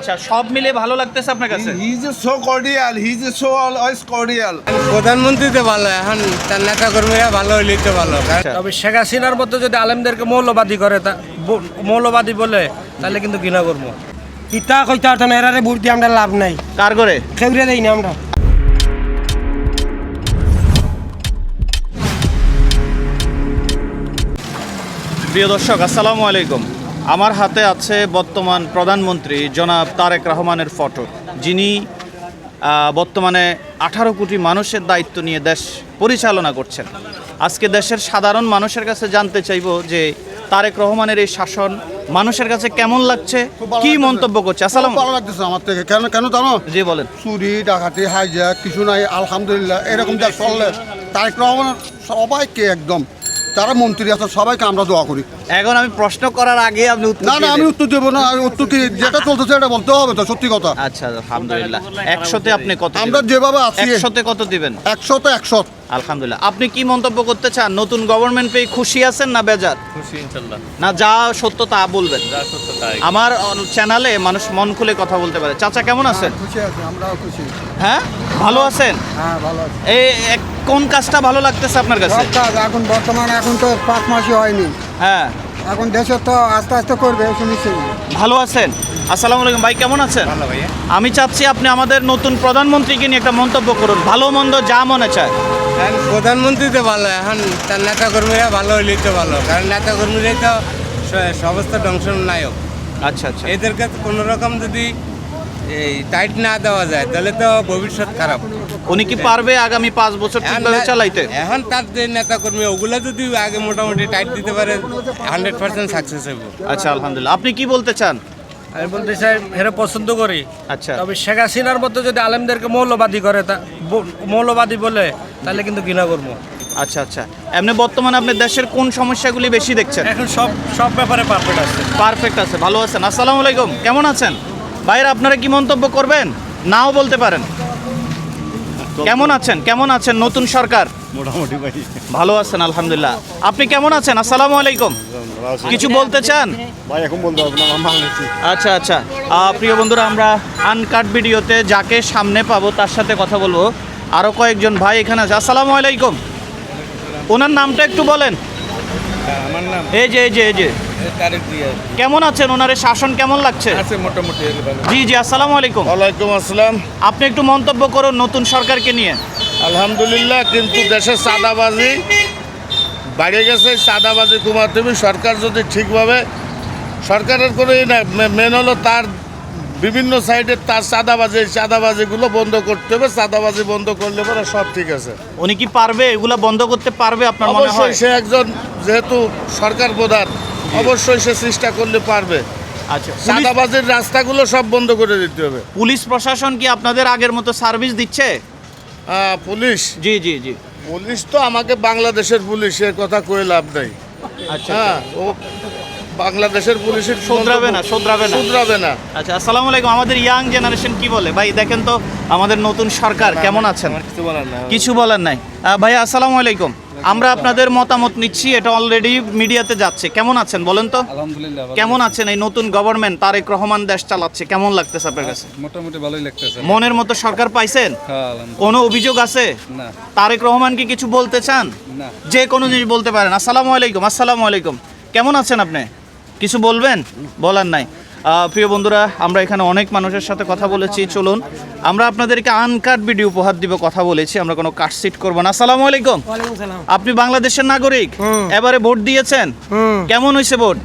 আচ্ছা, সব মিলে ভালো লাগতেছে আপনার কাছে? He is so cordial. He is so always cordial. প্রধানমন্ত্রী তো ভালো, এখন তার নেতা কর্মীরা ভালো হইলেই তো ভালো। তবে শেখ হাসিনার মতো যদি আলেমদেরকে মৌলবাদী করে মৌলবাদী বলে তাহলে কিন্তু ঘৃণা করবো। ইতা কইতে পারতো না, এরারে ভোট দিয়ে আমরা লাভ নাই, কার করে খেউরে দেই না আমরা। প্রিয় দর্শক, আসসালামু আলাইকুম। আমার হাতে আছে বর্তমান প্রধানমন্ত্রী জনাব তারেক রহমানের ফটো, যিনি বর্তমানে 18 কোটি মানুষের দায়িত্ব নিয়ে দেশ পরিচালনা করছেন। আজকে দেশের সাধারণ মানুষের কাছে জানতে চাইব যে তারেক রহমানের এই শাসন মানুষের কাছে কেমন লাগছে, কি মন্তব্য করছে। আসসালাম। ভালো লাগতেছে আমার থেকে। কেন জানো? জি বলেন। চুরি ডাকাতি হাইজ্যাক কিছু নাই, আলহামদুলিল্লাহ। এরকম দেশ চললে তারেক রহমানের সবাইকে একদম যারা মন্ত্রী আছে সবাইকে আমরা দোয়া করি। এখন আমি প্রশ্ন করার আগে আপনি উত্তর না আমি উত্তর দেবো না। আমি উত্তর কি যেটা চলতেছে এটা বলতে হবে তো, সত্যি কথা। আচ্ছা, আলহামদুলিল্লাহ। 100-তে আপনি কত? আমরা যেভাবে আছি 100-তে কত দিবেন? 100-তে 100। আলহামদুলিল্লাহ। আপনি কি মন্তব্য করতে চান? নতুন গভর্নমেন্ট পেয়ে খুশি আছেন না বেজার? খুশি ইনশাআল্লাহ। না, যা সত্য তা বলবেন। যা সত্য তাই। আমার চ্যানেলে মানুষ মন খুলে কথা বলতে পারে। চাচা কেমন আছেন? খুশি আছি, আমরাও খুশি। হ্যাঁ, ভালো আছেন? হ্যাঁ, ভালো আছি। কোন কাজটা ভালো লাগতেছে আপনার কাছে? এখন বর্তমানে এখন তো 5 মাসই হয়নি, হ্যাঁ, এখন দেশের তো আস্তে আস্তে করবে শুনেছি। ভালো আছেন? আসসালামু আলাইকুম ভাই, কেমন আছেন? ভালো ভাইয়া। আমি চাচ্ছি আপনি আমাদের নতুন প্রধানমন্ত্রীকে নিয়ে একটা মন্তব্য করুন, ভালো মন্দ যা মনে চায়। এখন প্রধানমন্ত্রী তো ভালো, এখন তার নেতা কর্মীরা ভালো হইলেই তো ভালো, কারণ নেতা কর্মীরাই তো সমস্ত ধ্বংস নায়ক। আচ্ছা আচ্ছা, এদেরকে কোনো রকম যদি এই টাইট না দেওয়া যায় তাহলে তো ভবিষ্যৎ খারাপ। উনি কি পারবে আগামী 5 বছর ঠিকভাবে চালাইতে? এখন তার যে নেতা কর্মী ওগুলা যদি আগে মোটামুটি টাইট দিতে পারে 100% সাকসেস হবে। আচ্ছা, আলহামদুলিল্লাহ। আপনি কি বলতে চান? আমি বলতে চাই হেরে পছন্দ করি। আচ্ছা, তবে শেখ হাসিনার মতো যদি আলেমদেরকে মৌলবাদী করে মৌলবাদী বলে তাহলে কিন্তু ঘৃণা করবো। আচ্ছা আচ্ছা। এমনি বর্তমানে আপনি দেশের কোন সমস্যাগুলি বেশি দেখছেন? এখন সব ব্যাপারে পারফেক্ট আছে। পারফেক্ট আছে, ভালো আছেন। আসসালামু আলাইকুম, কেমন আছেন? ভাইরা আপনারা কি মন্তব্য করবেন? নাও বলতে পারেন। কেমন আছেন নতুন সরকার? মোটামুটি ভাই ভালো আছেন আলহামদুলিল্লাহ। আপনি কেমন আছেন? আসসালামু আলাইকুম। কিছু বলতে চান? ভাই এখন বলতে পারবো না, আমার নিচ্ছি। আচ্ছা আচ্ছা। প্রিয় বন্ধুরা, আমরা আনকাট ভিডিওতে যাকে সামনে পাবো তার সাথে কথা বলবো। আরও কয়েকজন ভাই এখানে আছে। আসসালামু আলাইকুম। ওনার নামটা একটু বলেন। আমার নাম এই যে তারেক জিয়া। কেমন আছেন? ওনার এই শাসন কেমন লাগছে? আছে মোটামুটি ভালো। জি, আসসালামু আলাইকুম। ওয়ালাইকুম আসসালাম। আপনি একটু মন্তব্য করুন নতুন সরকারকে নিয়ে। আলহামদুলিল্লাহ, কিন্তু দেশের চাঁদাবাজি বাড়ে গেছে। চাঁদাবাজি কমাতে হবে। সরকার যদি ঠিকভাবে, সরকারের কোনো মেন হলো তার বিভিন্ন সাইডে তার চাঁদাবাজিগুলো বন্ধ করতে হবে। চাঁদাবাজি বন্ধ করলে পরে সব ঠিক আছে। উনি কি পারবে এগুলা বন্ধ করতে পারবে আপনার মনে হয়? অবশ্যই সে একজন, যেহেতু সরকার প্রধান, অবশ্যই সে চেষ্টা করলে পারবে। আচ্ছা, চাঁদাবাজির রাস্তাগুলো সব বন্ধ করে দিতে হবে। পুলিশ প্রশাসন কি আপনাদের আগের মতো সার্ভিস দিচ্ছে? পুলিশ জি। পুলিশ তো আমাকে বাংলাদেশের পুলিশের কথা কয়ে লাভ নাই। আচ্ছা, হ্যাঁ, ও বাংলাদেশের পুলিশের শুধরাবে না। আচ্ছা, আসসালামু আলাইকুম। আমাদের ইয়াং জেনারেশন কি বলে? ভাই দেখেন তো আমাদের নতুন সরকার কেমন আছেন? কিছু বলার নাই। ভাইয়া আসসালামু আলাইকুম। আমরা আপনাদের মতামত নিচ্ছি, এটা অলরেডি মিডিয়াতে যাচ্ছে। কেমন আছেন বলেন তো? আলহামদুলিল্লাহ। কেমন আছেন? এই নতুন গভর্নমেন্ট তারেক রহমান দেশ চালাচ্ছে, কেমন লাগতেছে আপনার কাছে? মোটামুটি ভালোই লাগতেছে। মনের মতো সরকার পাইছেন? হ্যাঁ, আলহামদুলিল্লাহ। কোনো অভিযোগ আছে? না তারেক রহমান কি কিছু বলতে চান? না। যে কোনো জিনিস বলতে পারেন। আসসালামু আলাইকুম। কেমন আছেন আপনি? কিছু বলবেন? বলার নাই। প্রিয় বন্ধুরা, আমরা এখানে অনেক মানুষের সাথে কথা বলেছি। চলুন আমরা আপনাদেরকে আনকাট ভিডিও উপহার দিব, কথা বলেছি, আমরা কোনো কাটসিট করবো না। আসসালামু আলাইকুম। আপনি বাংলাদেশের নাগরিক, এবারে ভোট দিয়েছেন, কেমন হয়েছে ভোট?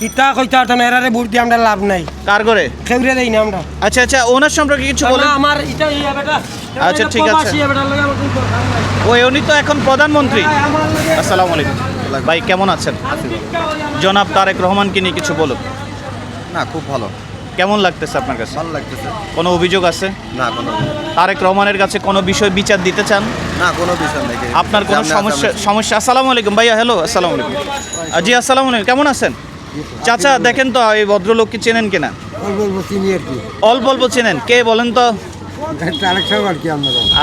ইতা কইতে পারতো না, এরারে ভোট দিয়ে আমরা লাভ নাই, কার করে খেউরে দেই না আমরা। আচ্ছা, ওনার সম্পর্কে কিছু বলেন। আমার এটা ইয়া বেটা। আচ্ছা, ঠিক আছে। উনি তো এখন প্রধানমন্ত্রী। আসসালামু আলাইকুম ভাই, কেমন আছেন? জনাব তারেক রহমানকে নিয়ে কিছু বলুন। না, খুব ভালো। কেমন লাগতেছে আপনার কাছে? ভালো লাগতেছে। কোনো অভিযোগ আছে? না, কোনো তারেক রহমানের কাছে কোনো বিষয় বিচার দিতে চান? না, কোনো বিষয় নেই। আপনার কোনো সমস্যা? আসসালামু আলাইকুম ভাইয়া। হ্যালো, আসসালামু আলাইকুম। জি, আসসালামু আলাইকুম। কেমন আছেন? চাচা দেখেন তো এই ভদ্রলোককে চেনেন কিনা? অল্প অল্প চেনেন। কে বলেন তো?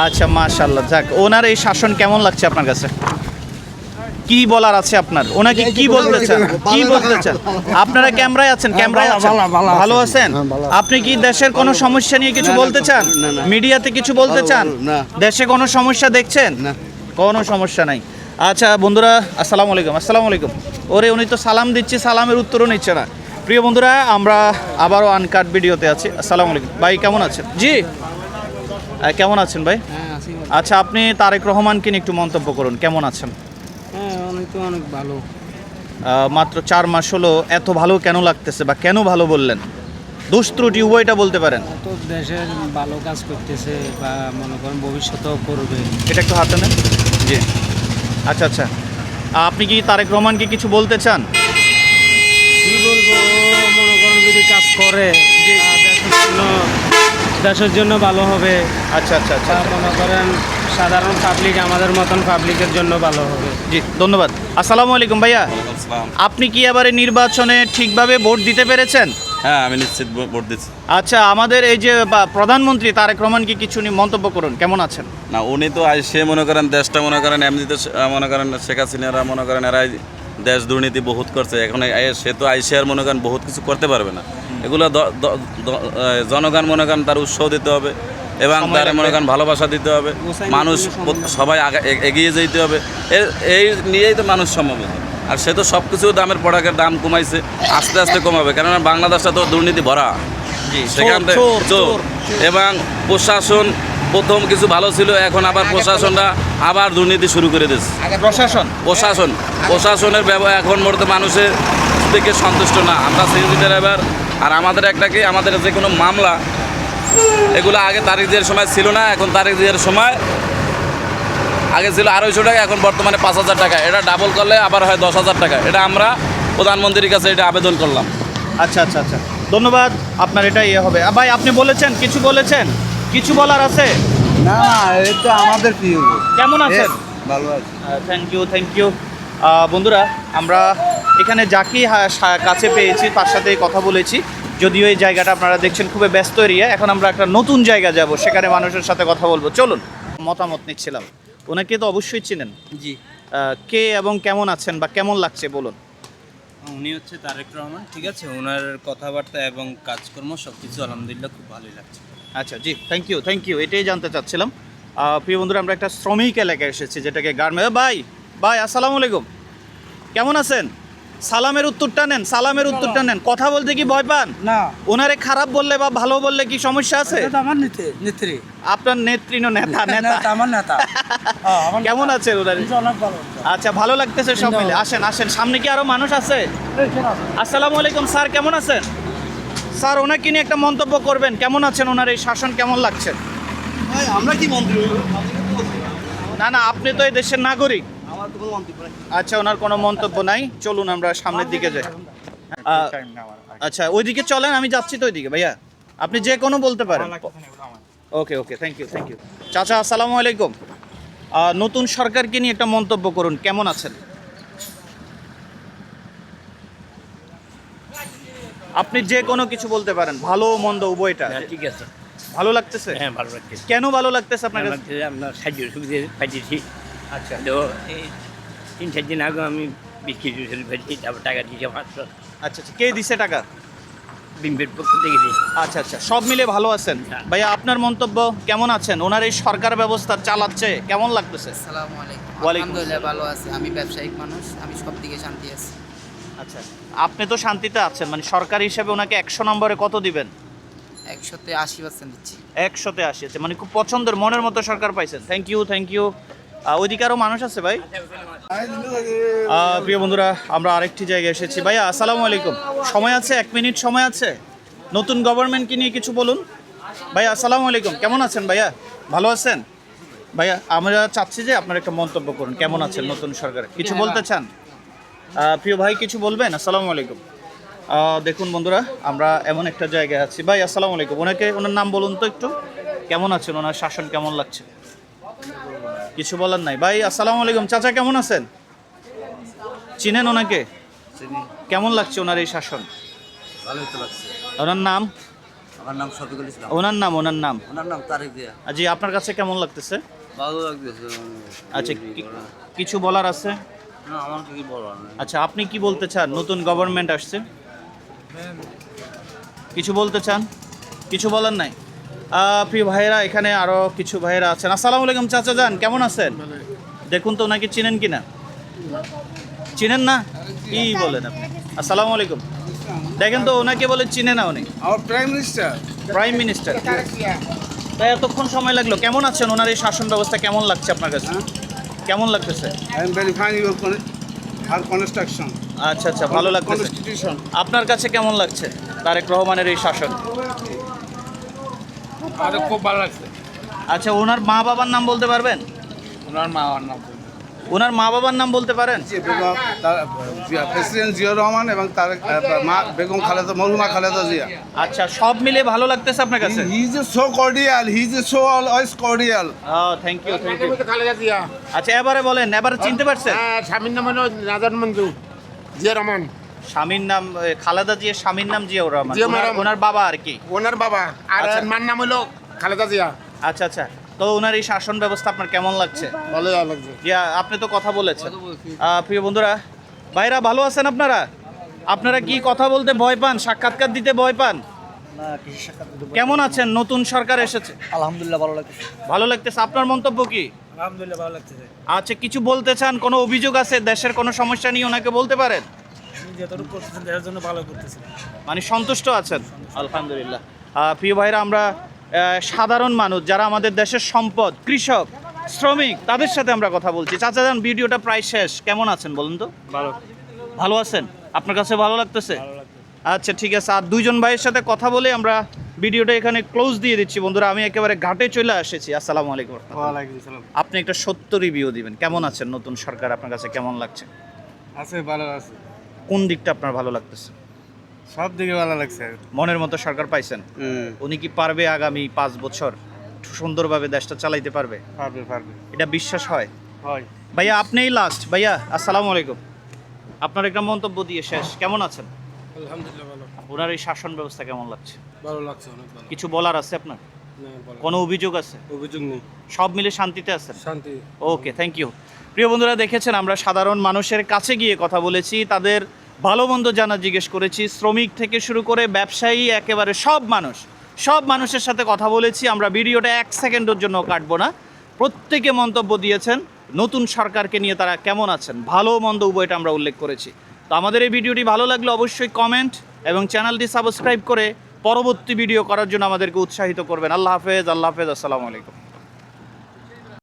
আচ্ছা, মাশাআল্লাহ। যাক, ওনার এই শাসন কেমন লাগছে আপনার কাছে? কি বলার আছে আপনার? ওনাকে কি বলতে চান? কি বলতে চান? আপনারা ক্যামেরায় আছেন, ক্যামেরায় আছেন, ভালো আছেন? আপনি কি দেশের কোনো সমস্যা নিয়ে কিছু বলতে চান? মিডিয়াতে কিছু বলতে চান? দেশে কোনো সমস্যা দেখছেন? কোনো সমস্যা নাই। আচ্ছা বন্ধুরা, আসসালামু আলাইকুম। আসসালামু আলাইকুম। ওরে উনি তো সালাম দিচ্ছে, সালামের উত্তরও নিচ্ছে না। প্রিয় বন্ধুরা, আমরা আবারও আনকাট ভিডিওতে আছি। আসসালামু আলাইকুম ভাই, কেমন আছেন? জি কেমন আছেন ভাই? আচ্ছা, আপনি তারেক রহমানকে নিয়ে একটু মন্তব্য করুন, কেমন আছেন? হ্যাঁ অনেক তো অনেক ভালো। মাত্র 4 মাস হলো, এত ভালো কেন লাগতেছে বা কেন ভালো বললেন? দোষ ত্রুটি উভয়টা বলতে পারেন। তো দেশের ভালো কাজ করতেছে বা মনে করেন ভবিষ্যতেও করবে। এটা একটু হাতে নেন। জি আচ্ছা আচ্ছা, আপনি কি তারেক রহমানকে কিছু বলতে চান? কি বলবো, মনে করেন যদি কাজ করে দেশের জন্য ভালো হবে। আচ্ছা আচ্ছা আচ্ছা বা মনে করেন সাধারণ পাবলিক, আমাদের মতন পাবলিকের জন্য ভালো হবে। জি ধন্যবাদ। আসসালামু আলাইকুম ভাইয়া, আপনি কি এবারে নির্বাচনে ঠিকভাবে ভোট দিতে পেরেছেন? হ্যাঁ, আমি নিশ্চিত ভোট দিচ্ছি। আচ্ছা, আমাদের এই যে প্রধানমন্ত্রী তারেক রহমানকে কিছু নিয়ে মন্তব্য করুন, কেমন আছেন? না, উনি তো সে মনে করেন দেশটা মনে করেন এমনিতে মনে করেন শেখ হাসিনারা মনে করেন এরাই দেশ দুর্নীতি বহুত করছে। এখন সে তো আইসে আর মনে করেন বহুত কিছু করতে পারবে না। এগুলো জনগণ মনে করেন তার উৎসাহ দিতে হবে এবং তার মনে করেন ভালোবাসা দিতে হবে। মানুষ সবাই এগিয়ে যেতে হবে, এই নিয়েই তো মানুষ সম্ভব। আর সে তো সব কিছু দামের প্রোডাক্টের দাম কমাইছে, আস্তে আস্তে কমাবে, কেননা বাংলাদেশটা তো দুর্নীতি ভরা। সেখান থেকে চোর এবং প্রশাসন প্রথম কিছু ভালো ছিল, এখন আবার প্রশাসনরা আবার দুর্নীতি শুরু করে দিচ্ছে। প্রশাসনের ব্যবহার এখন মূলত মানুষের থেকে সন্তুষ্ট না। আমরা সিএনজি ড্রাইভার, আর আমাদের একটা কি, আমাদের যে কোনো মামলা এগুলো আগে তারিখ দিয়ার সময় ছিল না, এখন তারিখ দিয়ার সময় আগে ছিল 250 টাকা, এখন বর্তমানে 5000 টাকা। এটা ডাবল করলে আবার হয় 10,000 টাকা। এটা আমরা প্রধানমন্ত্রীর কাছে এটা আবেদন করলাম। আচ্ছা আচ্ছা আচ্ছা, ধন্যবাদ। আপনার এটা ইয়ে হবে। ভাই আপনি বলেছেন, কিছু বলেছেন, কিছু বলার আছে? না, এই তো আমাদের কি কেমন আছেন? ভালো আছে। Thank you thank you. বন্ধুরা, আমরা এখানে যাকেই কাছে পেয়েছি তার সাথেই কথা বলেছি। যদিও এই জায়গাটা আপনারা দেখছেন খুবই ব্যস্ত এরিয়া। এখন আমরা একটা নতুন জায়গা যাব, সেখানে মানুষের সাথে কথা বলবো। চলুন, মতামত নিচ্ছিলাম। ওনাকে তো অবশ্যই চিনেন। জি, কে এবং কেমন আছেন বা কেমন লাগছে বলুন। উনি হচ্ছে তারেক রহমান, ঠিক আছে। ওনার কথাবার্তা এবং কাজকর্ম সব কিছু আলহামদুলিল্লাহ খুব ভালোই লাগছে। আচ্ছা, জি থ্যাংক ইউ, এটাই জানতে চাচ্ছিলাম। প্রিয় বন্ধুরা, আমরা একটা শ্রমিক এলাকায় এসেছি, যেটাকে গার্মেন্টস। ভাই আসসালামু আলাইকুম, কেমন আছেন? সালামের উত্তরটা নেন, সালামের উত্তরটা নেন। কথা বলতে কি ভয় পান? না, ওনারে খারাপ বললে বা ভালো বললে কি সমস্যা আছে? আমার নেত্রী, আপনার নেত্রী নেতা আমার নেতা। কেমন আছেন ওনারে? অনেক ভালো। আচ্ছা, ভালো লাগতেছে সব মিলে। আসেন আসেন, সামনে কি আরো মানুষ আছে? আসসালামু আলাইকুম স্যার, কেমন আছেন? স্যার, ওনাকে নিয়ে একটা মন্তব্য করবেন, কেমন আছেন? ওনার এই শাসন কেমন লাগছে? আমরা কি মন্ত্রী? না, আপনি তো এই দেশের নাগরিক। আচ্ছা, ওনার কোনো মন্তব্য নাই। চলুন আমরা সামনের দিকে যাই। আচ্ছা, ওইদিকে চলেন, আমি যাচ্ছি তো ওইদিকে। ভাইয়া আপনি যে কোনো বলতে পারেন। Okay thank you. চাচা আসসালামু আলাইকুম। নতুন সরকারকে নিয়ে একটা মন্তব্য করুন, কেমন আছেন? আপনি যে কোনো কিছু বলতে পারেন, ভালো মন্দ উভয়টা। ঠিক আছে, ভালো লাগতেছে? হ্যাঁ ভালো লাগছে। কেন ভালো লাগতেছে আপনার কাছে? আপনার সাহায্য সুবিধা পাইতেছি। আচ্ছা, তো এই 3-4 দিন আগে আমি 20 কেজি ফেলছি, তারপর টাকা দিয়েছে 500। আচ্ছা, কে দিছে টাকা? বিম্বের পক্ষ থেকে দিয়েছি। আচ্ছা, সব মিলে ভালো আছেন। ভাইয়া আপনার মন্তব্য, কেমন আছেন? ওনার এই সরকার ব্যবস্থা চালাচ্ছে, কেমন লাগতেছে? আসসালামু আলাইকুম। ওয়ালাইকুম আলহামদুলিল্লাহ ভালো আছি। আমি ব্যবসায়িক মানুষ, আমি সব দিকে শান্তি আছি। আচ্ছা, আপনি তো শান্তিতে আছেন, মানে সরকার হিসেবে ওনাকে 100 নম্বরে কত দিবেন? 100-তে 80% দিচ্ছি। 100-তে 80 আছে, মানে খুব পছন্দের মনের মতো সরকার পাইছেন। Thank you. ওইদিকে আরও মানুষ আছে ভাই। প্রিয় বন্ধুরা, আমরা আরেকটি জায়গায় এসেছি। ভাইয়া আসসালামু আলাইকুম, সময় আছে? 1 মিনিট সময় আছে? নতুন গভর্নমেন্টকে নিয়ে কিছু বলুন। ভাইয়া আসসালামু আলাইকুম, কেমন আছেন? ভাইয়া ভালো আছেন? ভাইয়া আমরা চাচ্ছি যে আপনার একটা মন্তব্য করুন, কেমন আছেন নতুন সরকারে? কিছু বলতে চান? প্রিয় ভাই কিছু বলবেন? আসসালামু আলাইকুম। দেখুন বন্ধুরা, আমরা এমন একটা জায়গায় আছি। ভাই আসসালামু আলাইকুম, ওনার নাম বলুন তো একটু, কেমন আছেন? ওনার শাসন কেমন লাগছে? কিছু বলার নাই। ভাই আসসালামু আলাইকুম, চাচা কেমন আছেন? চিনেন ওনাকে? কেমন লাগছে ওনার এই শাসন? ভালোই তো লাগছে। ওনার নাম? আমার নাম শফিকুল ইসলাম। ওনার নাম ওনার নাম তারেক জিয়া। জি, আপনার কাছে কেমন লাগতেছে? ভালো লাগতেছে। আচ্ছা, কিছু বলার আছে? না আমার কি বলার নেই। আচ্ছা, আপনি কি বলতে চান? নতুন গভর্নমেন্ট আসছে, কিছু বলতে চান? কিছু বলার নাই? প্রিয় ভাইয়েরা, এখানে আরও কিছু ভাইয়েরা আছেন। আসসালামু আলাইকুম চাচা যান, কেমন আছেন? দেখুন তো ওনাকে চিনেন কিনা। চিনেন না? কি বলেন আপনি? আসসালামু আলাইকুম। দেখেন তো ওনাকে বলে চিনে না উনি। আমার প্রাইম মিনিস্টার। Prime minister. তাই এতক্ষণ সময় লাগলো। কেমন আছেন? ওনার এই শাসন ব্যবস্থা কেমন লাগছে আপনার কাছে? কেমন লাগতেছে? আই এম ভেরিফাইং ইউর আর কনস্ট্রাকশন। আচ্ছা আচ্ছা, ভালো লাগতেছে। কনস্টিটিউশন। আপনার কাছে কেমন লাগছে তারেক রহমানের এই শাসন? আমাদের খুব ভালো লাগছে। আচ্ছা, ওনার মা বাবার নাম বলতে পারবেন? ওনার মা আমার নাম ওনার মা বাবার নাম বলতে পারেন? প্রেসিডেন্ট জিয়া রহমান এবং তার মা বেগম খালেদা, মরহুমা খালেদা জিয়া। আচ্ছা, সব মিলে ভালো লাগতেছে আপনার কাছে? He is so cordial, he is so always cordial. Thank you, thank you. Khaleda Zia. আচ্ছা, এবারে বলেন, এবারে চিনতে পারছেন? স্বামীর নাম হলো নাজার মঞ্জু জিয়া রহমান। স্বামীর নাম খালেদা জিয়া, স্বামীর নাম জিয়াউর রহমান। ওনার বাবা আর কি? ওনার বাবা। আর আচ্ছা। মার নাম হলো খালেদা জিয়া। আচ্ছা আচ্ছা, তো ওনার এই শাসন ব্যবস্থা আপনার কেমন লাগছে? ভালো লাগছে। জিয়া, আপনি তো কথা বলেছেন। প্রিয় বন্ধুরা, ভাইরা ভালো আছেন আপনারা? আপনারা কি কথা বলতে ভয় পান? সাক্ষাৎকার দিতে ভয় পান? কেমন আছেন? নতুন সরকার এসেছে, আলহামদুলিল্লাহ ভালো লাগছে। ভালো লাগতেছে। আপনার মন্তব্য কি? আলহামদুলিল্লাহ ভালো লাগছে। আচ্ছা, কিছু বলতে চান? কোনো অভিযোগ আছে দেশের কোনো সমস্যা নিয়ে ওনাকে বলতে পারেন? যতটুকু করতেছেন দেশের জন্য ভালো করতেছেন। মানে সন্তুষ্ট আছেন? আলহামদুলিল্লাহ। প্রিয় ভাইরা, আমরা সাধারণ মানুষ যারা আমাদের দেশের সম্পদ, কৃষক, শ্রমিক, তাদের সাথে আমরা কথা বলছি। চাচা যান, ভিডিওটা প্রায় শেষ। কেমন আছেন বলুন তো? ভালো। ভালো আছেন? আপনার কাছে ভালো লাগতেছে? আচ্ছা, ঠিক আছে। আর দুইজন ভাইয়ের সাথে কথা বলে আমরা ভিডিওটা এখানে ক্লোজ দিয়ে দিচ্ছি। বন্ধুরা, আমি একেবারে ঘাটে চলে এসেছি। আসসালামু আলাইকুম। ওয়ালাইকুম আসসালাম। আপনি একটা সত্য রিভিউ দিবেন। কেমন আছেন? নতুন সরকার আপনার কাছে কেমন লাগছে? আছে, ভালো আছে। কোন দিকটা আপনার ভালো লাগতেছে? সব দিকে ভালো লাগছে। মনের মতো সরকার পাইছেন? উনি কি পারবে আগামী 5 বছর সুন্দরভাবে দেশটা চালাইতে পারবে? পারবে পারবে। এটা বিশ্বাস হয়? হয়। ভাইয়া, আপনিই লাস্ট। ভাইয়া, আসসালামু আলাইকুম। আপনার একটা মন্তব্য দিয়ে শেষ। কেমন আছেন? আলহামদুলিল্লাহ ভালো। ওনার এই শাসন ব্যবস্থা কেমন লাগছে? ভালো লাগছে, অনেক ভালো। কিছু বলার আছে আপনার? কোনো অভিযোগ আছে? অভিযোগ নেই। সব মিলে শান্তিতে আছেন? শান্তি। ওকে, থ্যাংক ইউ। প্রিয় বন্ধুরা, দেখেছেন আমরা সাধারণ মানুষের কাছে গিয়ে কথা বলেছি, তাদের ভালো মন্দ জানা জিজ্ঞেস করেছি। শ্রমিক থেকে শুরু করে ব্যবসায়ী, একেবারে সব মানুষের সাথে কথা বলেছি। আমরা ভিডিওটা 1 সেকেন্ডের জন্য কাটবো না। প্রত্যেকে মন্তব্য দিয়েছেন নতুন সরকারকে নিয়ে তারা কেমন আছেন, ভালো মন্দ উভয়টা আমরা উল্লেখ করেছি। তো আমাদের এই ভিডিওটি ভালো লাগলে অবশ্যই কমেন্ট এবং চ্যানেলটি সাবস্ক্রাইব করে পরবর্তী ভিডিও করার জন্য আমাদেরকে উৎসাহিত করবেন। আল্লাহ হাফেজ, আল্লাহ হাফেজ, আসসালামু আলাইকুম।